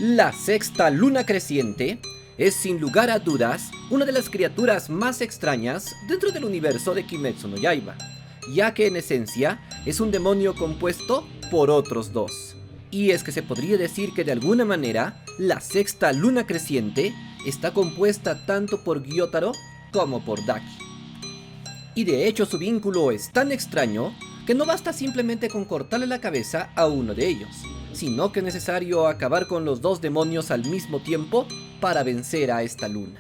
La sexta luna creciente es sin lugar a dudas una de las criaturas más extrañas dentro del universo de Kimetsu no Yaiba, ya que en esencia es un demonio compuesto por otros dos. Y es que se podría decir que de alguna manera la sexta luna creciente está compuesta tanto por Gyotaro como por Daki. Y de hecho su vínculo es tan extraño que no basta simplemente con cortarle la cabeza a uno de ellos, sino que es necesario acabar con los dos demonios al mismo tiempo para vencer a esta luna.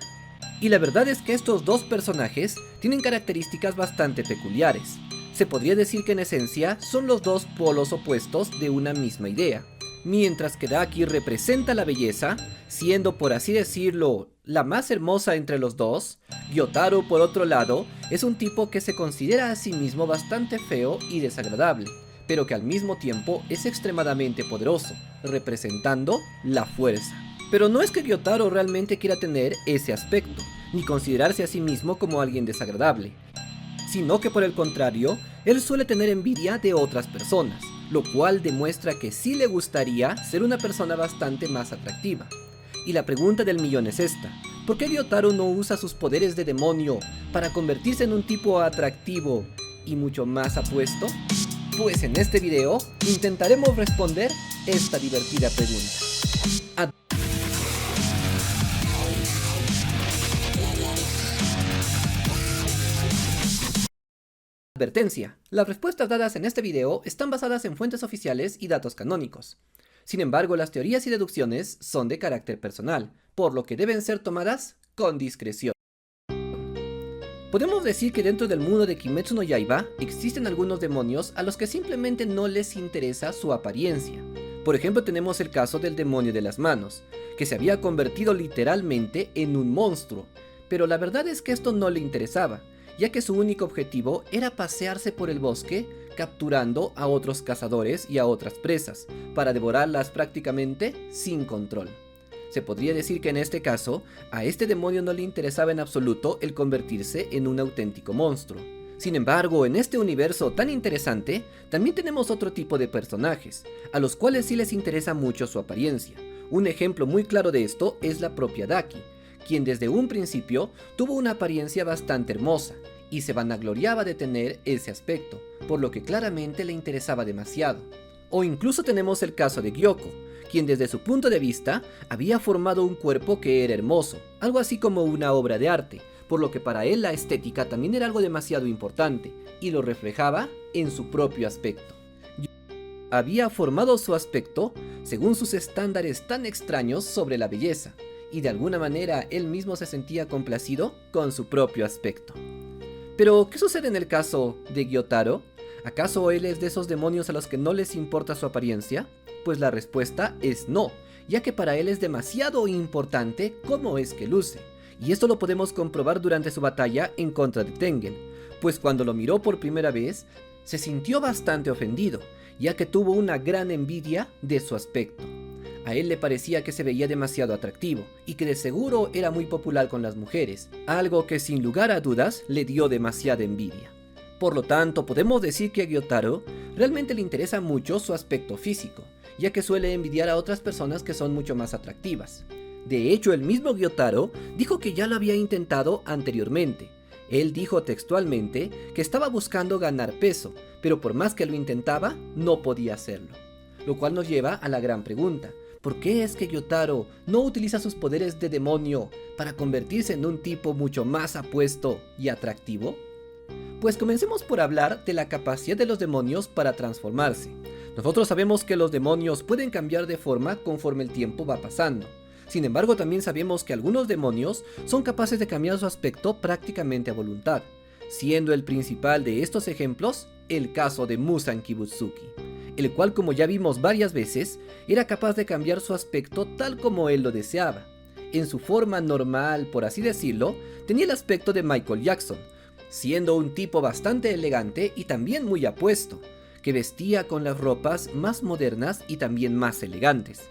Y la verdad es que estos dos personajes tienen características bastante peculiares. Se podría decir que en esencia son los dos polos opuestos de una misma idea. Mientras que Daki representa la belleza, siendo por así decirlo la más hermosa entre los dos, Gyotaro por otro lado es un tipo que se considera a sí mismo bastante feo y desagradable, pero que al mismo tiempo es extremadamente poderoso, representando la fuerza. Pero no es que Gyotaro realmente quiera tener ese aspecto, ni considerarse a sí mismo como alguien desagradable, sino que por el contrario, él suele tener envidia de otras personas, lo cual demuestra que sí le gustaría ser una persona bastante más atractiva. Y la pregunta del millón es esta: ¿por qué Gyotaro no usa sus poderes de demonio para convertirse en un tipo atractivo y mucho más apuesto? Pues en este video intentaremos responder esta divertida pregunta. Advertencia: las respuestas dadas en este video están basadas en fuentes oficiales y datos canónicos. Sin embargo, las teorías y deducciones son de carácter personal, por lo que deben ser tomadas con discreción. Podemos decir que dentro del mundo de Kimetsu no Yaiba existen algunos demonios a los que simplemente no les interesa su apariencia. Por ejemplo, tenemos el caso del demonio de las manos, que se había convertido literalmente en un monstruo, pero la verdad es que esto no le interesaba, ya que su único objetivo era pasearse por el bosque capturando a otros cazadores y a otras presas, para devorarlas prácticamente sin control. Se podría decir que en este caso, a este demonio no le interesaba en absoluto el convertirse en un auténtico monstruo. Sin embargo, en este universo tan interesante, también tenemos otro tipo de personajes, a los cuales sí les interesa mucho su apariencia. Un ejemplo muy claro de esto es la propia Daki, quien desde un principio tuvo una apariencia bastante hermosa, y se vanagloriaba de tener ese aspecto, por lo que claramente le interesaba demasiado. O incluso tenemos el caso de Gyoko, quien desde su punto de vista había formado un cuerpo que era hermoso, algo así como una obra de arte, por lo que para él la estética también era algo demasiado importante, y lo reflejaba en su propio aspecto. Había formado su aspecto según sus estándares tan extraños sobre la belleza, y de alguna manera él mismo se sentía complacido con su propio aspecto. Pero, ¿qué sucede en el caso de Gyotaro? ¿Acaso él es de esos demonios a los que no les importa su apariencia? Pues la respuesta es no, ya que para él es demasiado importante cómo es que luce, y esto lo podemos comprobar durante su batalla en contra de Tengen, pues cuando lo miró por primera vez, se sintió bastante ofendido, ya que tuvo una gran envidia de su aspecto. A él le parecía que se veía demasiado atractivo, y que de seguro era muy popular con las mujeres, algo que sin lugar a dudas le dio demasiada envidia. Por lo tanto, podemos decir que a Gyotaro realmente le interesa mucho su aspecto físico, ya que suele envidiar a otras personas que son mucho más atractivas. De hecho, el mismo Gyotaro dijo que ya lo había intentado anteriormente. Él dijo textualmente que estaba buscando ganar peso, pero por más que lo intentaba, no podía hacerlo. Lo cual nos lleva a la gran pregunta: ¿por qué es que Gyotaro no utiliza sus poderes de demonio para convertirse en un tipo mucho más apuesto y atractivo? Pues comencemos por hablar de la capacidad de los demonios para transformarse. Nosotros sabemos que los demonios pueden cambiar de forma conforme el tiempo va pasando. Sin embargo, también sabemos que algunos demonios son capaces de cambiar su aspecto prácticamente a voluntad, siendo el principal de estos ejemplos el caso de Muzan Kibutsuki, el cual, como ya vimos varias veces, era capaz de cambiar su aspecto tal como él lo deseaba. En su forma normal, por así decirlo, tenía el aspecto de Michael Jackson, siendo un tipo bastante elegante y también muy apuesto, que vestía con las ropas más modernas y también más elegantes.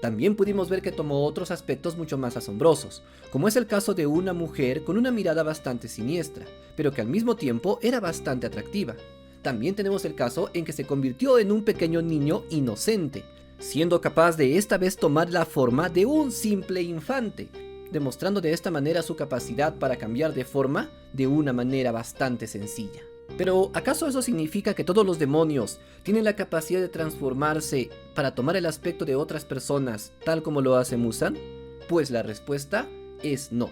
También pudimos ver que tomó otros aspectos mucho más asombrosos, como es el caso de una mujer con una mirada bastante siniestra, pero que al mismo tiempo era bastante atractiva. También tenemos el caso en que se convirtió en un pequeño niño inocente, siendo capaz de esta vez tomar la forma de un simple infante, demostrando de esta manera su capacidad para cambiar de forma de una manera bastante sencilla. Pero, ¿acaso eso significa que todos los demonios tienen la capacidad de transformarse para tomar el aspecto de otras personas, tal como lo hace Muzan? Pues la respuesta es no,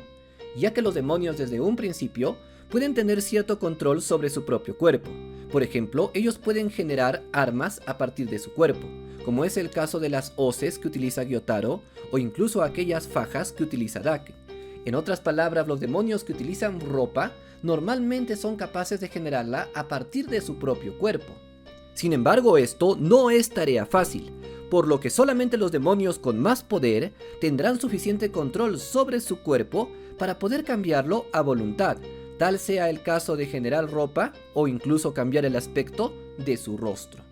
ya que los demonios desde un principio pueden tener cierto control sobre su propio cuerpo. Por ejemplo, ellos pueden generar armas a partir de su cuerpo, como es el caso de las hoces que utiliza Gyotaro, o incluso aquellas fajas que utiliza Dake. En otras palabras, los demonios que utilizan ropa normalmente son capaces de generarla a partir de su propio cuerpo. Sin embargo, esto no es tarea fácil, por lo que solamente los demonios con más poder tendrán suficiente control sobre su cuerpo para poder cambiarlo a voluntad, tal sea el caso de generar ropa o incluso cambiar el aspecto de su rostro.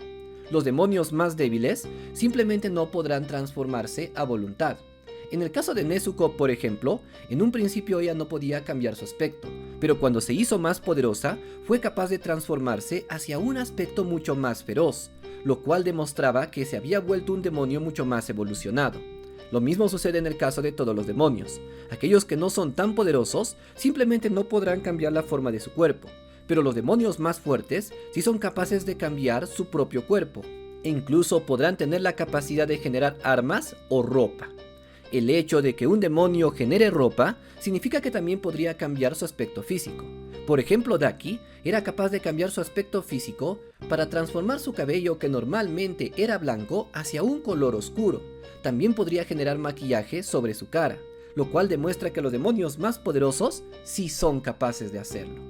Los demonios más débiles simplemente no podrán transformarse a voluntad. En el caso de Nezuko, por ejemplo, en un principio ella no podía cambiar su aspecto, pero cuando se hizo más poderosa, fue capaz de transformarse hacia un aspecto mucho más feroz, lo cual demostraba que se había vuelto un demonio mucho más evolucionado. Lo mismo sucede en el caso de todos los demonios. Aquellos que no son tan poderosos simplemente no podrán cambiar la forma de su cuerpo, pero los demonios más fuertes sí son capaces de cambiar su propio cuerpo, e incluso podrán tener la capacidad de generar armas o ropa. El hecho de que un demonio genere ropa significa que también podría cambiar su aspecto físico. Por ejemplo, Daki era capaz de cambiar su aspecto físico para transformar su cabello, que normalmente era blanco, hacia un color oscuro. También podría generar maquillaje sobre su cara, lo cual demuestra que los demonios más poderosos sí son capaces de hacerlo.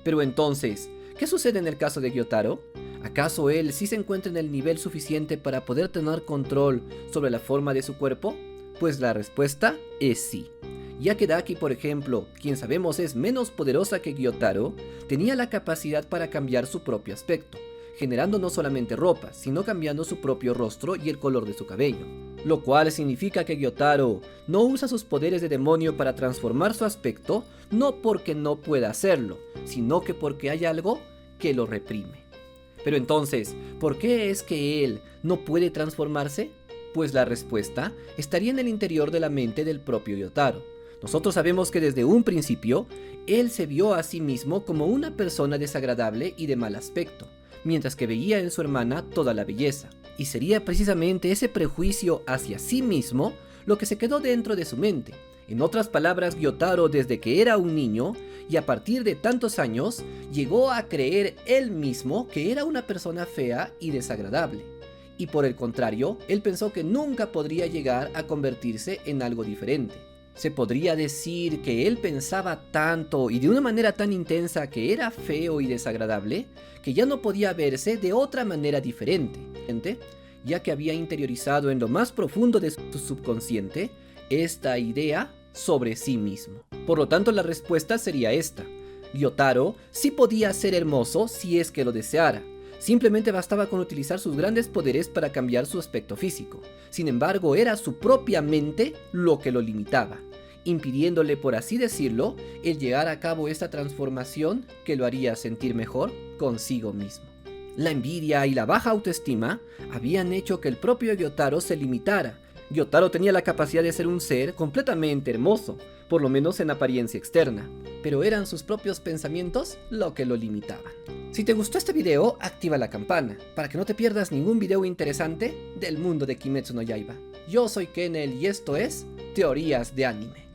Pero entonces, ¿qué sucede en el caso de Gyotaro? ¿Acaso él sí se encuentra en el nivel suficiente para poder tener control sobre la forma de su cuerpo? Pues la respuesta es sí, ya que Daki, por ejemplo, quien sabemos es menos poderosa que Gyotaro, tenía la capacidad para cambiar su propio aspecto, generando no solamente ropa, sino cambiando su propio rostro y el color de su cabello, lo cual significa que Gyotaro no usa sus poderes de demonio para transformar su aspecto, no porque no pueda hacerlo, sino que porque hay algo que lo reprime. Pero entonces, ¿por qué es que él no puede transformarse? Pues la respuesta estaría en el interior de la mente del propio Gyotaro. Nosotros sabemos que desde un principio, él se vio a sí mismo como una persona desagradable y de mal aspecto, mientras que veía en su hermana toda la belleza. Y sería precisamente ese prejuicio hacia sí mismo lo que se quedó dentro de su mente. En otras palabras, Gyotaro, desde que era un niño y a partir de tantos años, llegó a creer él mismo que era una persona fea y desagradable. Y por el contrario, él pensó que nunca podría llegar a convertirse en algo diferente. Se podría decir que él pensaba tanto y de una manera tan intensa que era feo y desagradable, que ya no podía verse de otra manera diferente, ya que había interiorizado en lo más profundo de su subconsciente esta idea sobre sí mismo. Por lo tanto, la respuesta sería esta: Gyotaro sí podía ser hermoso si es que lo deseara. Simplemente bastaba con utilizar sus grandes poderes para cambiar su aspecto físico. Sin embargo, era su propia mente lo que lo limitaba, impidiéndole, por así decirlo, el llevar a cabo esta transformación que lo haría sentir mejor consigo mismo. La envidia y la baja autoestima habían hecho que el propio Gyotaro se limitara. Gyotaro tenía la capacidad de ser un ser completamente hermoso, por lo menos en apariencia externa, pero eran sus propios pensamientos lo que lo limitaban. Si te gustó este video, activa la campana, para que no te pierdas ningún video interesante del mundo de Kimetsu no Yaiba. Yo soy Kennel y esto es Teorías de Anime.